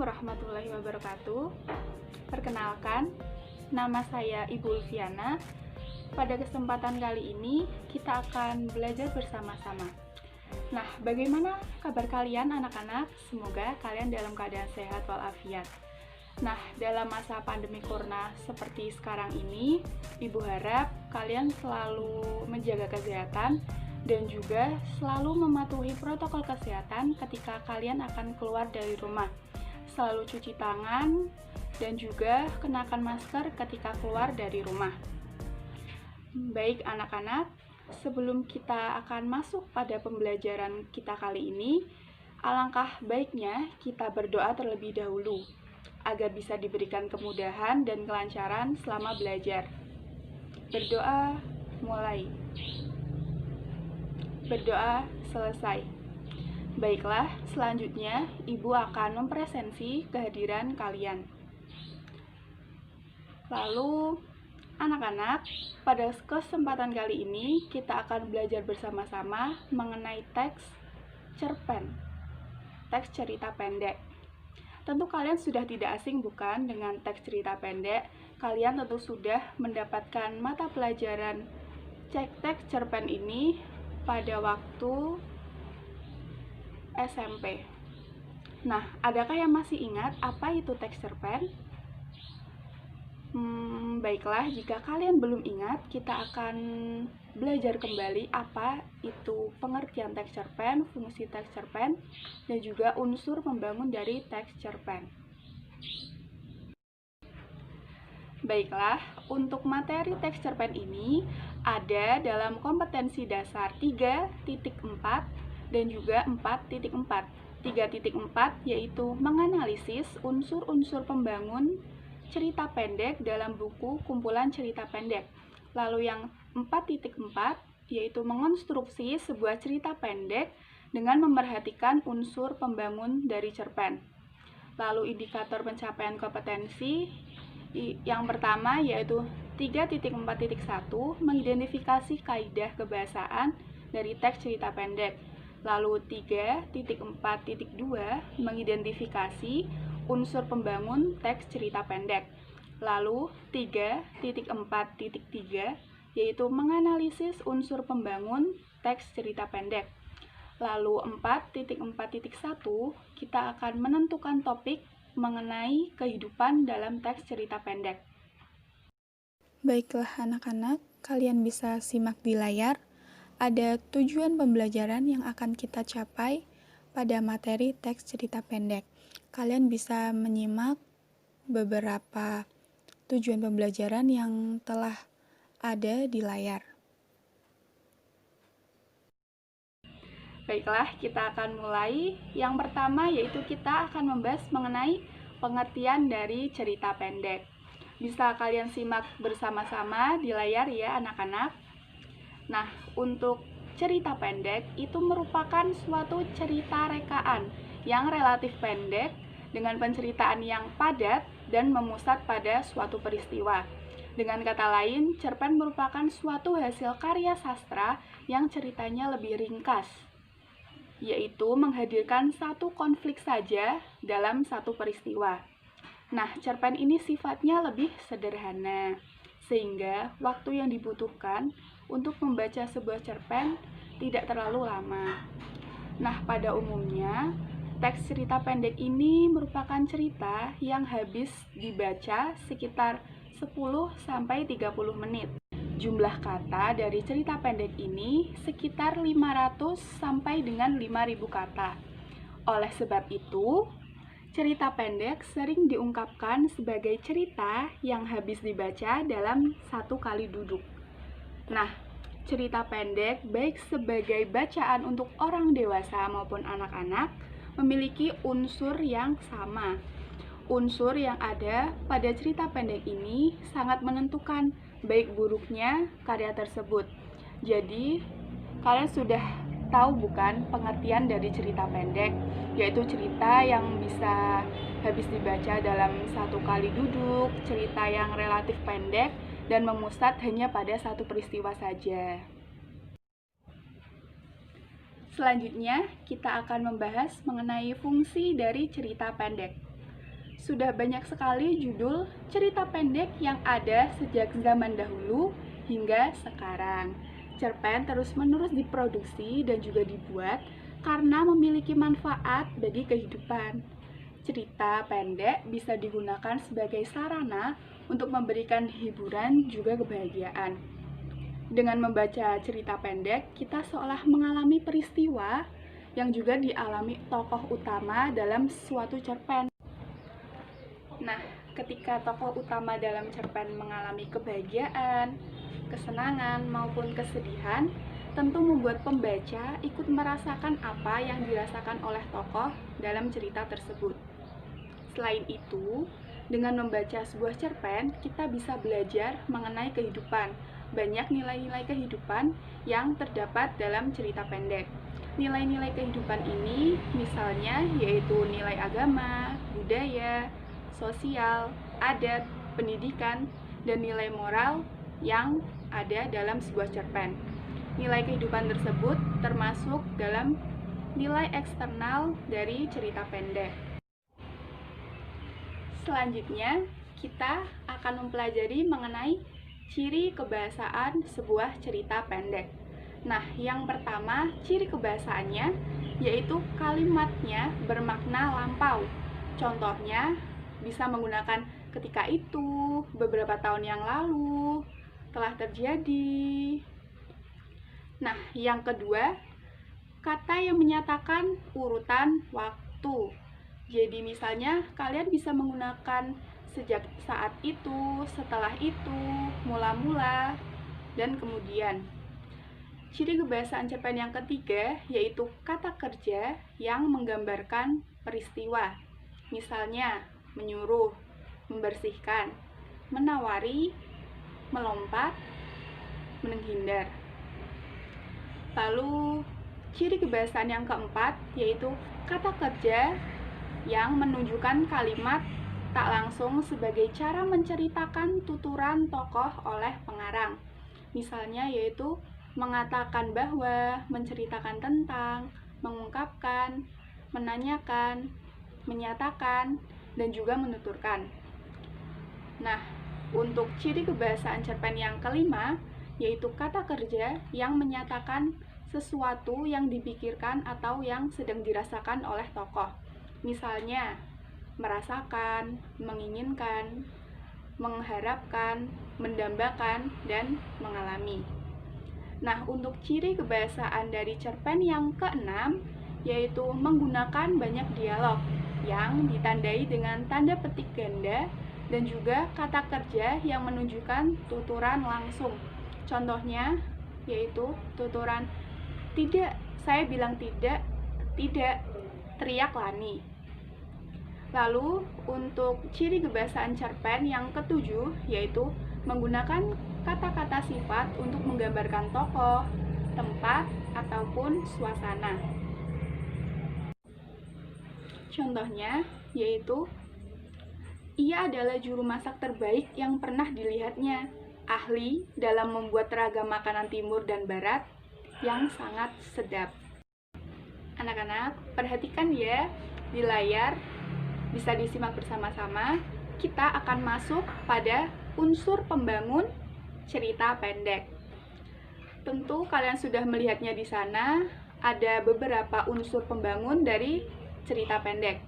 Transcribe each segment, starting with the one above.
Assalamualaikum warahmatullahi wabarakatuh. Perkenalkan, nama saya Ibu Ulfiana. Pada kesempatan kali ini, kita akan belajar bersama-sama. Nah, bagaimana kabar kalian anak-anak? Semoga kalian dalam keadaan sehat walafiat. Nah, dalam masa pandemi corona seperti sekarang ini, Ibu harap kalian selalu menjaga kesehatan dan juga selalu mematuhi protokol kesehatan ketika kalian akan keluar dari rumah. Selalu cuci tangan dan juga kenakan masker ketika keluar dari rumah. Baik anak-anak, sebelum kita akan masuk pada pembelajaran kita kali ini, alangkah baiknya kita berdoa terlebih dahulu agar bisa diberikan kemudahan dan kelancaran selama belajar. Berdoa mulai. Berdoa selesai. Baiklah, selanjutnya Ibu akan mempresensi kehadiran kalian. Lalu, anak-anak, pada kesempatan kali ini kita akan belajar bersama-sama mengenai teks cerpen, teks cerita pendek. Tentu kalian sudah tidak asing bukan dengan teks cerita pendek? Kalian tentu sudah mendapatkan mata pelajaran teks cerpen ini pada waktu SMP. Nah, adakah yang masih ingat apa itu teks cerpen? Baiklah, jika kalian belum ingat, kita akan belajar kembali apa itu pengertian teks cerpen, fungsi teks cerpen, dan juga unsur pembangun dari teks cerpen. Baiklah, untuk materi teks cerpen ini ada dalam kompetensi dasar 3.4 dan juga 4.4. 3.4 yaitu menganalisis unsur-unsur pembangun cerita pendek dalam buku kumpulan cerita pendek. Lalu yang 4.4 yaitu mengonstruksi sebuah cerita pendek dengan memperhatikan unsur pembangun dari cerpen. Lalu indikator pencapaian kompetensi yang pertama yaitu 3.4.1 mengidentifikasi kaidah kebahasaan dari teks cerita pendek. Lalu 3.4.2 mengidentifikasi unsur pembangun teks cerita pendek. Lalu 3.4.3 yaitu menganalisis unsur pembangun teks cerita pendek. Lalu 4.4.1 kita akan menentukan topik mengenai kehidupan dalam teks cerita pendek. Baiklah anak-anak, kalian bisa simak di layar. Ada tujuan pembelajaran yang akan kita capai pada materi teks cerita pendek. Kalian bisa menyimak beberapa tujuan pembelajaran yang telah ada di layar. Baiklah, kita akan mulai. Yang pertama yaitu kita akan membahas mengenai pengertian dari cerita pendek. Bisa kalian simak bersama-sama di layar ya anak-anak. Nah, untuk cerita pendek itu merupakan suatu cerita rekaan yang relatif pendek dengan penceritaan yang padat dan memusat pada suatu peristiwa. Dengan kata lain, cerpen merupakan suatu hasil karya sastra yang ceritanya lebih ringkas, yaitu menghadirkan satu konflik saja dalam satu peristiwa. Nah, cerpen ini sifatnya lebih sederhana, sehingga waktu yang dibutuhkan untuk membaca sebuah cerpen tidak terlalu lama. Nah, pada umumnya, teks cerita pendek ini merupakan cerita yang habis dibaca sekitar 10-30 menit. Jumlah kata dari cerita pendek ini sekitar 500 sampai dengan 5.000 kata. Oleh sebab itu, cerita pendek sering diungkapkan sebagai cerita yang habis dibaca dalam satu kali duduk. Nah, cerita pendek baik sebagai bacaan untuk orang dewasa maupun anak-anak memiliki unsur yang sama. Unsur yang ada pada cerita pendek ini sangat menentukan baik buruknya karya tersebut. Jadi, kalian sudah tahu bukan pengertian dari cerita pendek, yaitu cerita yang bisa habis dibaca dalam satu kali duduk, cerita yang relatif pendek dan memusat hanya pada satu peristiwa saja. Selanjutnya, kita akan membahas mengenai fungsi dari cerita pendek. sudah banyak sekali judul cerita pendek yang ada sejak zaman dahulu hingga sekarang. Cerpen terus-menerus diproduksi dan juga dibuat karena memiliki manfaat bagi kehidupan. Cerita pendek bisa digunakan sebagai sarana untuk memberikan hiburan juga kebahagiaan. Dengan membaca cerita pendek, kita seolah mengalami peristiwa yang juga dialami tokoh utama dalam suatu cerpen. Nah, ketika tokoh utama dalam cerpen mengalami kebahagiaan, kesenangan, maupun kesedihan, tentu membuat pembaca ikut merasakan apa yang dirasakan oleh tokoh dalam cerita tersebut. Selain itu, dengan membaca sebuah cerpen, kita bisa belajar mengenai kehidupan. Banyak nilai-nilai kehidupan yang terdapat dalam cerita pendek. Nilai-nilai kehidupan ini misalnya yaitu nilai agama, budaya, sosial, adat, pendidikan, dan nilai moral yang ada dalam sebuah cerpen. Nilai kehidupan tersebut termasuk dalam nilai eksternal dari cerita pendek. Selanjutnya, kita akan mempelajari mengenai ciri kebahasaan sebuah cerita pendek. Nah, yang pertama, ciri kebahasaannya yaitu kalimatnya bermakna lampau. Contohnya, bisa menggunakan ketika itu, beberapa tahun yang lalu, telah terjadi. Nah, yang kedua, kata yang menyatakan urutan waktu. Jadi misalnya kalian bisa menggunakan sejak saat itu, setelah itu, mula-mula, dan kemudian. Ciri kebahasaan cerpen yang ketiga yaitu kata kerja yang menggambarkan peristiwa. Misalnya, menyuruh, membersihkan, menawari, melompat, menghindar. Lalu, ciri kebahasaan yang keempat yaitu kata kerja yang menunjukkan kalimat tak langsung sebagai cara menceritakan tuturan tokoh oleh pengarang. Misalnya yaitu mengatakan bahwa, menceritakan tentang, mengungkapkan, menanyakan, menyatakan, dan juga menuturkan. Nah, untuk ciri kebahasaan cerpen yang kelima, yaitu kata kerja yang menyatakan sesuatu yang dipikirkan atau yang sedang dirasakan oleh tokoh. Misalnya, merasakan, menginginkan, mengharapkan, mendambakan, dan mengalami. Nah, untuk ciri kebahasaan dari cerpen yang keenam, yaitu menggunakan banyak dialog yang ditandai dengan tanda petik ganda dan juga kata kerja yang menunjukkan tuturan langsung. Contohnya, yaitu tuturan tidak, saya bilang tidak, teriak Lani. Lalu, untuk ciri kebahasaan cerpen yang ketujuh, yaitu menggunakan kata-kata sifat untuk menggambarkan tokoh, tempat, ataupun suasana. Contohnya, yaitu ia adalah juru masak terbaik yang pernah dilihatnya, ahli dalam membuat ragam makanan timur dan barat yang sangat sedap. Anak-anak, perhatikan ya, di layar bisa disimak bersama-sama. Kita akan masuk pada unsur pembangun cerita pendek. Tentu kalian sudah melihatnya di sana, ada beberapa unsur pembangun dari cerita pendek.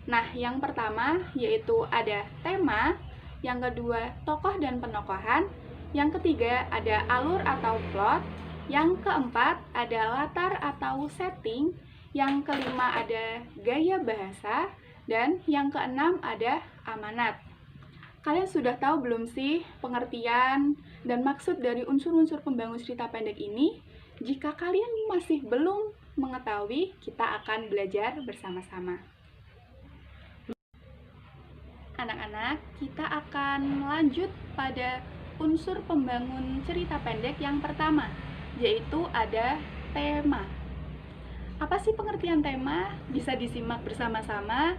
Nah, yang pertama yaitu ada tema, yang kedua tokoh dan penokohan, yang ketiga ada alur atau plot, yang keempat ada latar atau setting, yang kelima ada gaya bahasa, dan yang keenam ada amanat. Kalian sudah tahu belum sih pengertian dan maksud dari unsur-unsur pembangun cerita pendek ini? Jika kalian masih belum mengetahui, kita akan belajar bersama-sama. Anak-anak, kita akan lanjut pada unsur pembangun cerita pendek yang pertama, yaitu ada tema. Apa sih pengertian tema? Bisa disimak bersama-sama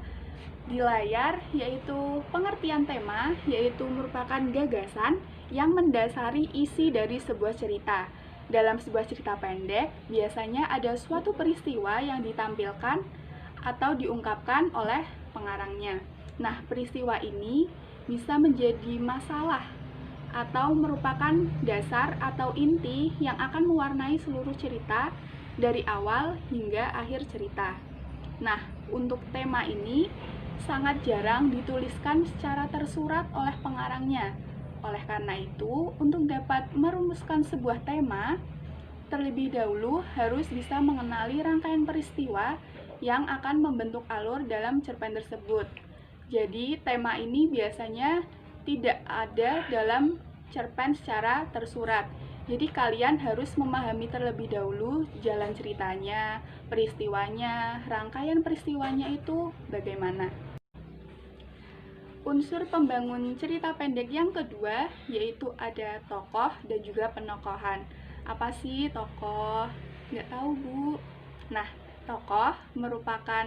di layar, yaitu pengertian tema yaitu merupakan gagasan yang mendasari isi dari sebuah cerita. Dalam sebuah cerita pendek, biasanya ada suatu peristiwa yang ditampilkan atau diungkapkan oleh pengarangnya. Nah, peristiwa ini bisa menjadi masalah atau merupakan dasar atau inti yang akan mewarnai seluruh cerita dari awal hingga akhir cerita. Nah, untuk tema ini sangat jarang dituliskan secara tersurat oleh pengarangnya. Oleh karena itu, untuk dapat merumuskan sebuah tema, terlebih dahulu harus bisa mengenali rangkaian peristiwa yang akan membentuk alur dalam cerpen tersebut. Jadi, tema ini biasanya tidak ada dalam cerpen secara tersurat. Jadi kalian harus memahami terlebih dahulu jalan ceritanya, peristiwanya, rangkaian peristiwanya itu bagaimana. Unsur pembangun cerita pendek yang kedua yaitu ada tokoh dan juga penokohan. Apa sih tokoh? Nggak tahu, Bu. Nah, tokoh merupakan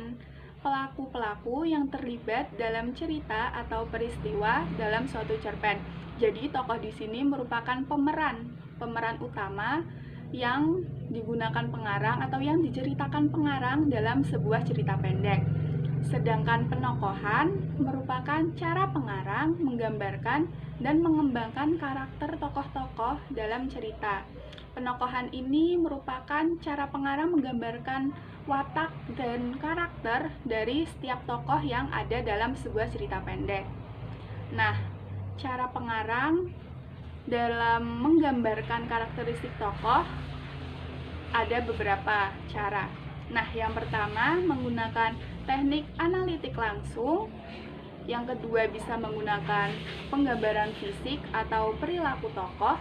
pelaku-pelaku yang terlibat dalam cerita atau peristiwa dalam suatu cerpen. Jadi tokoh di sini merupakan pemeran utama yang digunakan pengarang atau yang diceritakan pengarang dalam sebuah cerita pendek. Sedangkan penokohan merupakan cara pengarang menggambarkan dan mengembangkan karakter tokoh-tokoh dalam cerita. Penokohan ini merupakan cara pengarang menggambarkan watak dan karakter dari setiap tokoh yang ada dalam sebuah cerita pendek. Nah, cara pengarang dalam menggambarkan karakteristik tokoh ada beberapa cara. Nah, yang pertama menggunakan teknik analitik langsung. Yang kedua bisa menggunakan penggambaran fisik atau perilaku tokoh.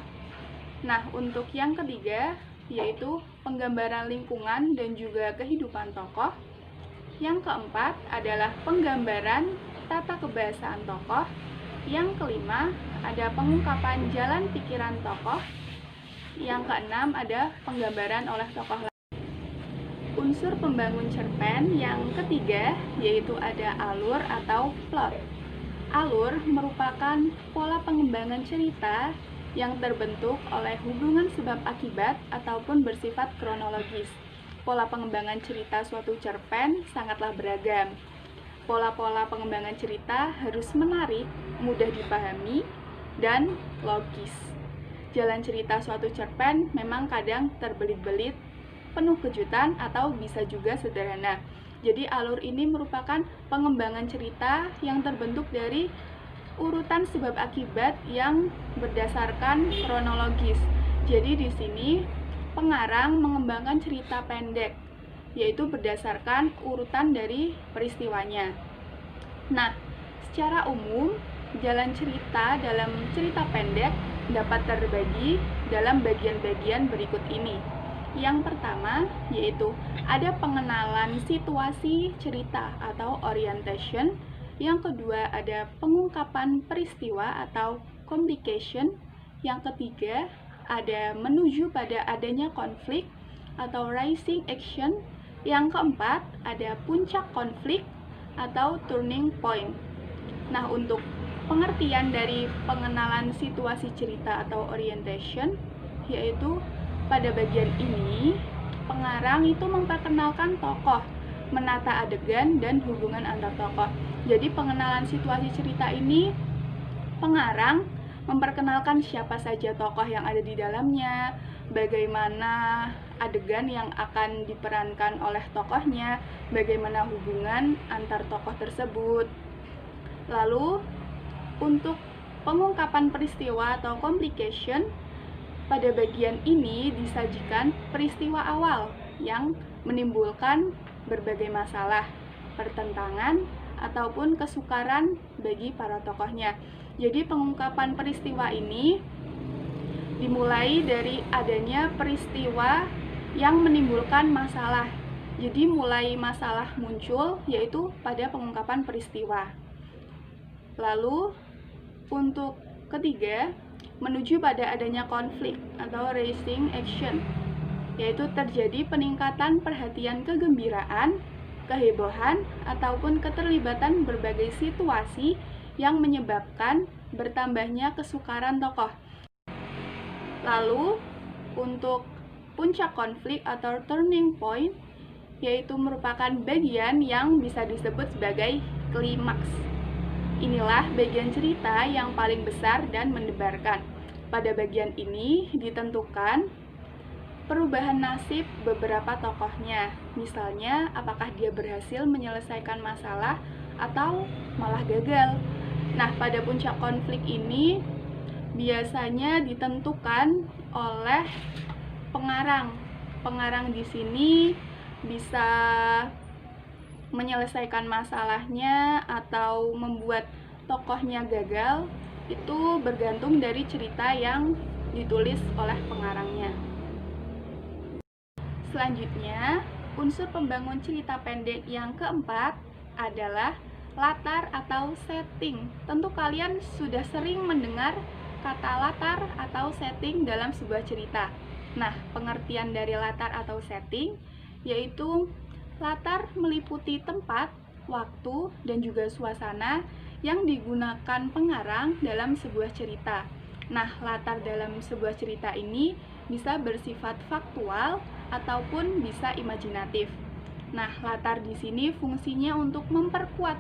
Nah, untuk yang ketiga yaitu penggambaran lingkungan dan juga kehidupan tokoh. Yang keempat adalah penggambaran tata kebahasaan tokoh. Yang kelima ada pengungkapan jalan pikiran tokoh. Yang keenam ada penggambaran oleh tokoh lain. Unsur pembangun cerpen yang ketiga yaitu ada alur atau plot. Alur merupakan pola pengembangan cerita yang terbentuk oleh hubungan sebab akibat ataupun bersifat kronologis. Pola pengembangan cerita suatu cerpen sangatlah beragam. Pola-pola pengembangan cerita harus menarik, mudah dipahami, dan logis. Jalan cerita suatu cerpen memang kadang terbelit-belit, penuh kejutan, atau bisa juga sederhana. Jadi alur ini merupakan pengembangan cerita yang terbentuk dari urutan sebab akibat yang berdasarkan kronologis. Jadi di sini pengarang mengembangkan cerita pendek, yaitu berdasarkan urutan dari peristiwanya. Nah, secara umum jalan cerita dalam cerita pendek dapat terbagi dalam bagian-bagian berikut ini. Yang pertama yaitu ada pengenalan situasi cerita atau orientation. Yang kedua ada pengungkapan peristiwa atau complication. Yang ketiga ada menuju pada adanya konflik atau rising action. Yang keempat ada puncak konflik atau turning point. Nah, untuk pengertian dari pengenalan situasi cerita atau orientation yaitu pada bagian ini, pengarang itu memperkenalkan tokoh, menata adegan, dan hubungan antar tokoh. Jadi pengenalan situasi cerita ini, pengarang memperkenalkan siapa saja tokoh yang ada di dalamnya, bagaimana adegan yang akan diperankan oleh tokohnya, bagaimana hubungan antar tokoh tersebut. Lalu, untuk pengungkapan peristiwa atau complication, pada bagian ini disajikan peristiwa awal yang menimbulkan berbagai masalah, pertentangan, ataupun kesukaran bagi para tokohnya. Jadi pengungkapan peristiwa ini dimulai dari adanya peristiwa yang menimbulkan masalah. Jadi mulai masalah muncul yaitu pada pengungkapan peristiwa. Lalu untuk ketiga, menuju pada adanya konflik atau rising action, yaitu terjadi peningkatan perhatian kegembiraan, kehebohan, ataupun keterlibatan berbagai situasi yang menyebabkan bertambahnya kesukaran tokoh. Lalu, untuk puncak konflik atau turning point, yaitu merupakan bagian yang bisa disebut sebagai klimaks. Inilah bagian cerita yang paling besar dan mendebarkan. Pada bagian ini ditentukan perubahan nasib beberapa tokohnya. Misalnya, apakah dia berhasil menyelesaikan masalah atau malah gagal. Nah, pada puncak konflik ini biasanya ditentukan oleh pengarang. Pengarang di sini bisa menyelesaikan masalahnya atau membuat tokohnya gagal, itu bergantung dari cerita yang ditulis oleh pengarangnya. Selanjutnya, unsur pembangun cerita pendek yang keempat adalah latar atau setting. Tentu kalian sudah sering mendengar kata latar atau setting dalam sebuah cerita. Nah, pengertian dari latar atau setting yaitu latar meliputi tempat, waktu, dan juga suasana yang digunakan pengarang dalam sebuah cerita. Nah, latar dalam sebuah cerita ini bisa bersifat faktual ataupun bisa imajinatif. Nah, latar di sini fungsinya untuk memperkuat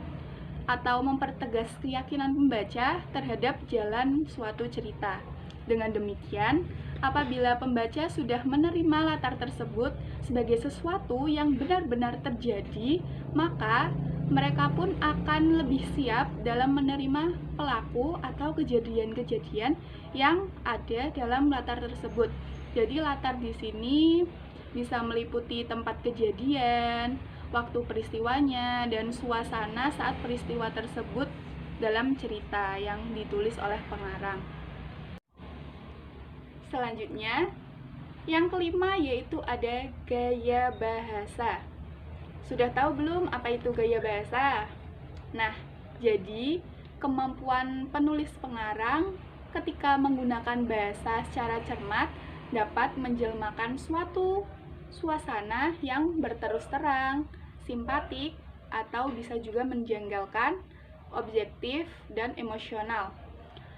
atau mempertegas keyakinan pembaca terhadap jalan suatu cerita. Dengan demikian, apabila pembaca sudah menerima latar tersebut sebagai sesuatu yang benar-benar terjadi, maka mereka pun akan lebih siap dalam menerima pelaku atau kejadian-kejadian yang ada dalam latar tersebut. Jadi latar di sini bisa meliputi tempat kejadian, waktu peristiwanya, dan suasana saat peristiwa tersebut dalam cerita yang ditulis oleh pengarang. Selanjutnya, yang kelima yaitu ada gaya bahasa. Sudah tahu belum apa itu gaya bahasa? Nah, jadi kemampuan penulis pengarang ketika menggunakan bahasa secara cermat dapat menjelmakan suatu suasana yang berterus terang, simpatik, atau bisa juga menjanggalkan, objektif, dan emosional.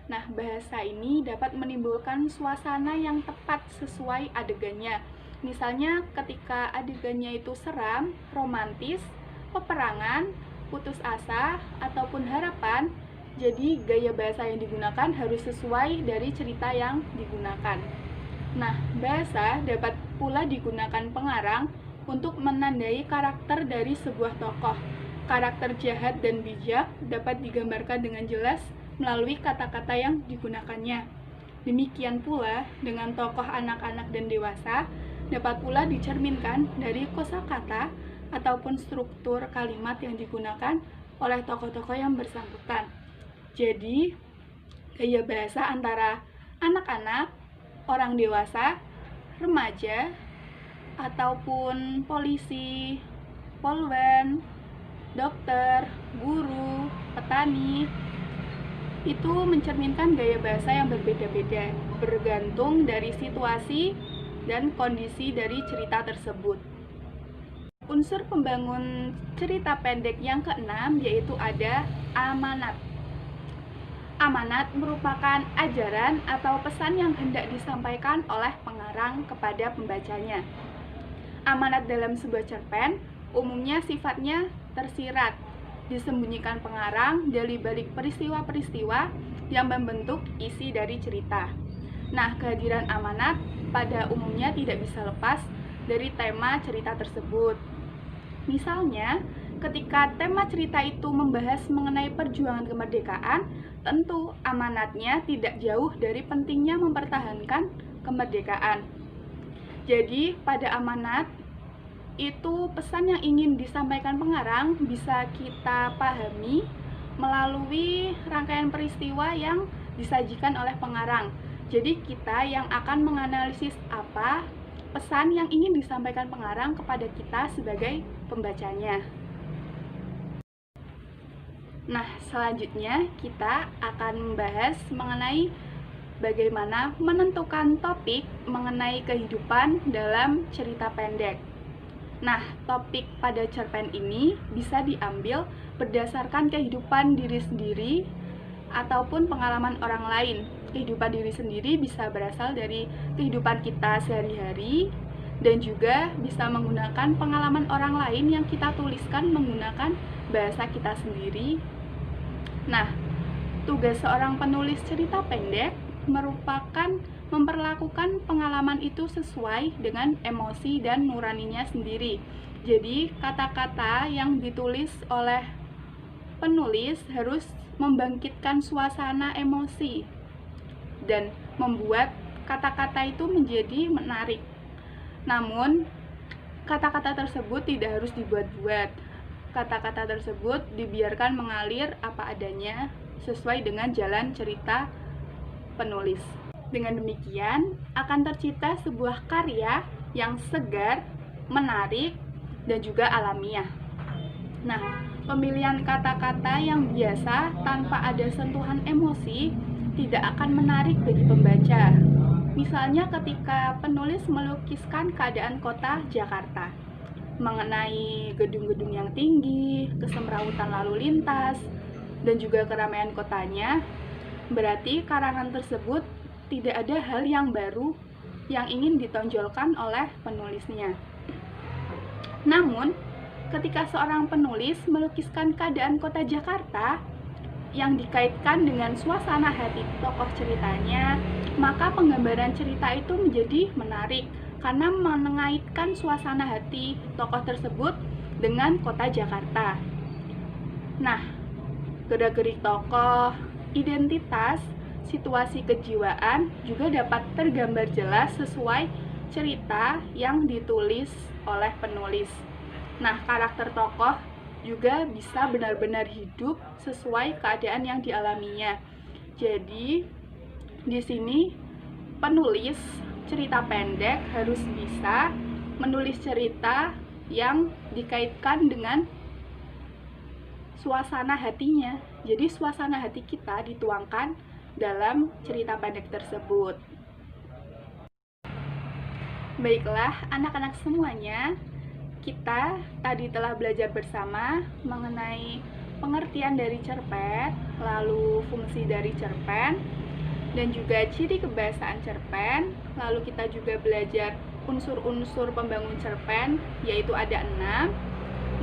Nah, bahasa ini dapat menimbulkan suasana yang tepat sesuai adegannya. Misalnya ketika adegannya itu seram, romantis, peperangan, putus asa, ataupun harapan, jadi gaya bahasa yang digunakan harus sesuai dari cerita yang digunakan. Nah, bahasa dapat pula digunakan pengarang untuk menandai karakter dari sebuah tokoh. Karakter jahat dan bijak dapat digambarkan dengan jelas melalui kata-kata yang digunakannya. Demikian pula dengan tokoh anak-anak dan dewasa dapat pula dicerminkan dari kosakata ataupun struktur kalimat yang digunakan oleh tokoh-tokoh yang bersangkutan. Jadi, gaya bahasa antara anak-anak, orang dewasa, remaja, ataupun polisi, polwan, dokter, guru, petani, itu mencerminkan gaya bahasa yang berbeda-beda, bergantung dari situasi dan kondisi dari cerita tersebut. Unsur pembangun cerita pendek yang keenam yaitu ada amanat. Amanat merupakan ajaran atau pesan yang hendak disampaikan oleh pengarang kepada pembacanya. Amanat dalam sebuah cerpen umumnya sifatnya tersirat, disembunyikan pengarang dari balik peristiwa-peristiwa yang membentuk isi dari cerita. Nah, kehadiran amanat pada umumnya tidak bisa lepas dari tema cerita tersebut. Misalnya, ketika tema cerita itu membahas mengenai perjuangan kemerdekaan, tentu amanatnya tidak jauh dari pentingnya mempertahankan kemerdekaan. Jadi, pada amanat itu pesan yang ingin disampaikan pengarang bisa kita pahami melalui rangkaian peristiwa yang disajikan oleh pengarang. Jadi kita yang akan menganalisis apa pesan yang ingin disampaikan pengarang kepada kita sebagai pembacanya. Nah, selanjutnya kita akan membahas mengenai bagaimana menentukan topik mengenai kehidupan dalam cerita pendek. Nah, topik pada cerpen ini bisa diambil berdasarkan kehidupan diri sendiri ataupun pengalaman orang lain. Kehidupan diri sendiri bisa berasal dari kehidupan kita sehari-hari dan juga bisa menggunakan pengalaman orang lain yang kita tuliskan menggunakan bahasa kita sendiri. Nah, tugas seorang penulis cerita pendek merupakan memperlakukan pengalaman itu sesuai dengan emosi dan nuraninya sendiri. Jadi, kata-kata yang ditulis oleh penulis harus membangkitkan suasana emosi dan membuat kata-kata itu menjadi menarik. Namun, kata-kata tersebut tidak harus dibuat-buat. Kata-kata tersebut dibiarkan mengalir apa adanya sesuai dengan jalan cerita penulis. Dengan demikian, akan tercipta sebuah karya yang segar, menarik, dan juga alamiah. Nah, pemilihan kata-kata yang biasa tanpa ada sentuhan emosi tidak akan menarik bagi pembaca. Misalnya ketika penulis melukiskan keadaan kota Jakarta, mengenai gedung-gedung yang tinggi, kesemrawutan lalu lintas, dan juga keramaian kotanya, berarti karangan tersebut tidak ada hal yang baru yang ingin ditonjolkan oleh penulisnya. Namun, ketika seorang penulis melukiskan keadaan kota Jakarta yang dikaitkan dengan suasana hati tokoh ceritanya, maka penggambaran cerita itu menjadi menarik karena mengaitkan suasana hati tokoh tersebut dengan kota Jakarta. Nah, gerak-gerik tokoh, identitas, situasi kejiwaan juga dapat tergambar jelas sesuai cerita yang ditulis oleh penulis. Nah, karakter tokoh juga bisa benar-benar hidup sesuai keadaan yang dialaminya. Jadi, di sini penulis cerita pendek harus bisa menulis cerita yang dikaitkan dengan suasana hatinya. Jadi, suasana hati kita dituangkan dalam cerita pendek tersebut. Baiklah, anak-anak semuanya, kita tadi telah belajar bersama mengenai pengertian dari cerpen, lalu fungsi dari cerpen, dan juga ciri kebahasaan cerpen. Lalu kita juga belajar unsur-unsur pembangun cerpen, yaitu ada 6.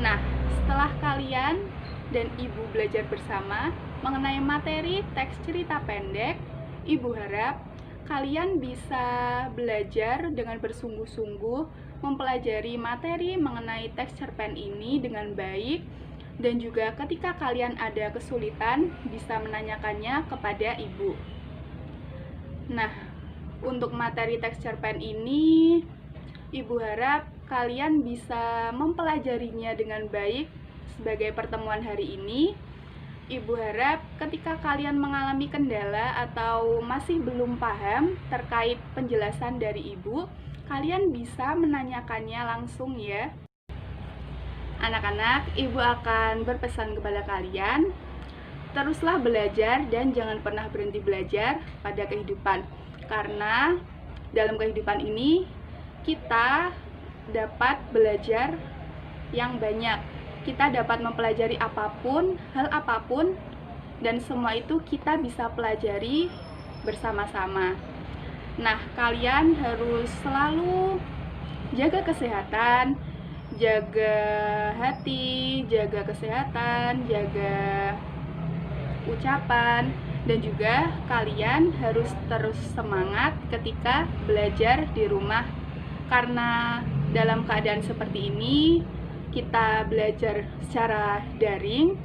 Nah, setelah kalian dan Ibu belajar bersama mengenai materi teks cerita pendek, Ibu harap kalian bisa belajar dengan bersungguh-sungguh mempelajari materi mengenai teks cerpen ini dengan baik, dan juga ketika kalian ada kesulitan bisa menanyakannya kepada Ibu. Nah, untuk materi teks cerpen ini, Ibu harap kalian bisa mempelajarinya dengan baik sebagai pertemuan hari ini. Ibu harap ketika kalian mengalami kendala atau masih belum paham terkait penjelasan dari Ibu, kalian bisa menanyakannya langsung ya. Anak-anak, Ibu akan berpesan kepada kalian, teruslah belajar dan jangan pernah berhenti belajar pada kehidupan. Karena dalam kehidupan ini kita dapat belajar yang banyak. Kita dapat mempelajari apapun, hal apapun, dan semua itu kita bisa pelajari bersama-sama. Nah, kalian harus selalu jaga kesehatan, jaga hati, jaga kesehatan, jaga ucapan, dan juga kalian harus terus semangat ketika belajar di rumah. Karena dalam keadaan seperti ini, kita belajar secara daring.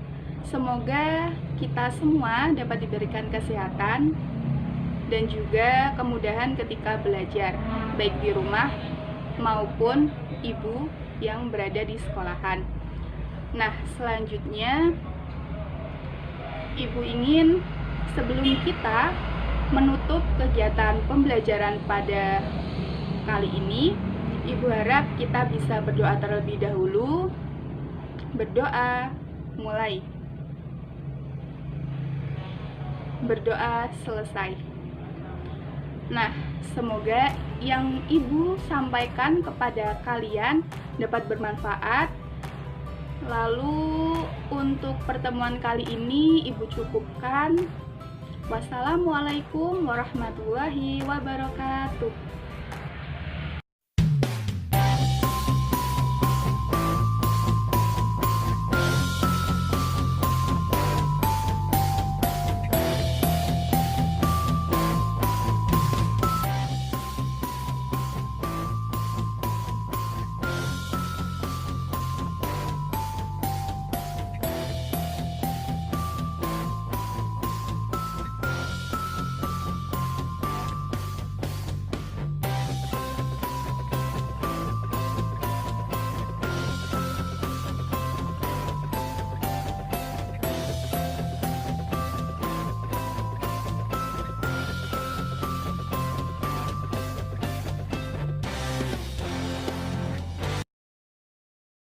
Semoga kita semua dapat diberikan kesehatan dan juga kemudahan ketika belajar, baik di rumah maupun Ibu yang berada di sekolahan. Nah, selanjutnya Ibu ingin sebelum kita menutup kegiatan pembelajaran pada kali ini, Ibu harap kita bisa berdoa terlebih dahulu. Berdoa, mulai. Berdoa, selesai. Nah, semoga yang Ibu sampaikan kepada kalian dapat bermanfaat. Lalu untuk pertemuan kali ini Ibu cukupkan. Wassalamualaikum warahmatullahi wabarakatuh.